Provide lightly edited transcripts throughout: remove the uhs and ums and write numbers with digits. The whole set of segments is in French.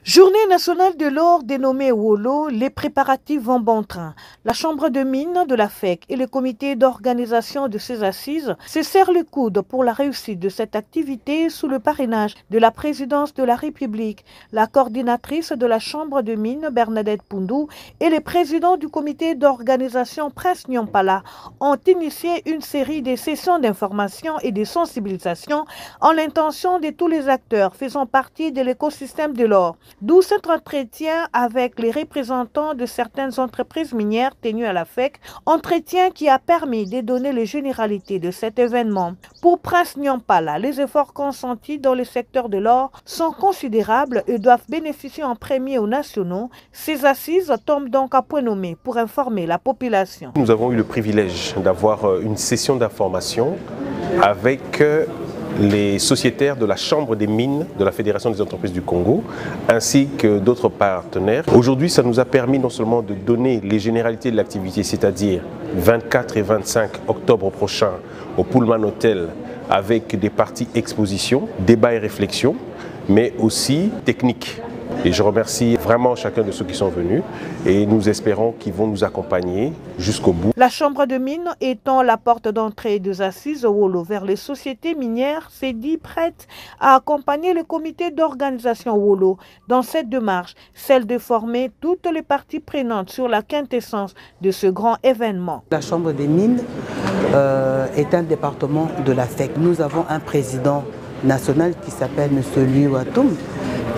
Journée nationale de l'or dénommée Wolo, les préparatifs vont bon train. La chambre de mines de la FEC et le comité d'organisation de ces assises se serrent le coude pour la réussite de cette activité sous le parrainage de la présidence de la République. La coordinatrice de la chambre de mines, Bernadette Poundou, et le président du comité d'organisation, Prince Nyampala, ont initié une série de sessions d'information et de sensibilisation en l'intention de tous les acteurs faisant partie de l'écosystème de l'or. D'où cet entretien avec les représentants de certaines entreprises minières tenues à la FEC, entretien qui a permis de donner les généralités de cet événement. Pour Prince Nyampala, les efforts consentis dans le secteur de l'or sont considérables et doivent bénéficier en premier aux nationaux. Ces assises tombent donc à point nommé pour informer la population. Nous avons eu le privilège d'avoir une session d'information avec les sociétaires de la Chambre des mines de la Fédération des entreprises du Congo, ainsi que d'autres partenaires. Aujourd'hui, ça nous a permis non seulement de donner les généralités de l'activité, c'est-à-dire 24 et 25 octobre prochain au Pullman Hotel, avec des parties exposition, débats et réflexions, mais aussi techniques. Et je remercie vraiment chacun de ceux qui sont venus et nous espérons qu'ils vont nous accompagner jusqu'au bout. La chambre de mines étant la porte d'entrée des assises Wolo vers les sociétés minières s'est dit prête à accompagner le comité d'organisation Wolo dans cette démarche, celle de former toutes les parties prenantes sur la quintessence de ce grand événement. La chambre des mines est un département de la FEC. Nous avons un président national qui s'appelle M. Louis Watoum,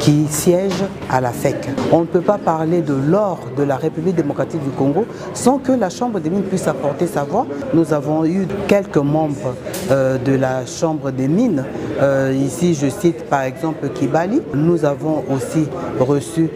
qui siège à la FEC. On ne peut pas parler de l'or de la République démocratique du Congo sans que la Chambre des mines puisse apporter sa voix. Nous avons eu quelques membres de la Chambre des mines. Ici, je cite par exemple Kibali. Nous avons aussi reçu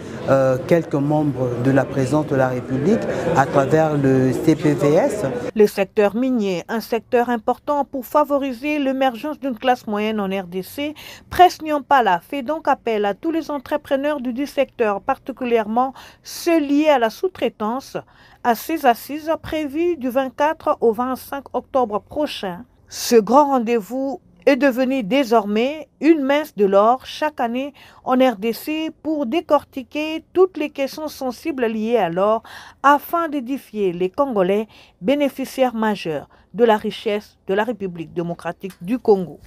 quelques membres de la présidence de la République à travers le CPVS. Le secteur minier, un secteur important pour favoriser l'émergence d'une classe moyenne en RDC, Prince Nyampala fait donc appel à tous les entrepreneurs du secteur, particulièrement ceux liés à la sous-traitance, à ces assises prévues du 24 au 25 octobre prochain. Ce grand rendez-vous est devenu désormais une messe de l'or chaque année en RDC pour décortiquer toutes les questions sensibles liées à l'or afin d'édifier les Congolais bénéficiaires majeurs de la richesse de la République démocratique du Congo.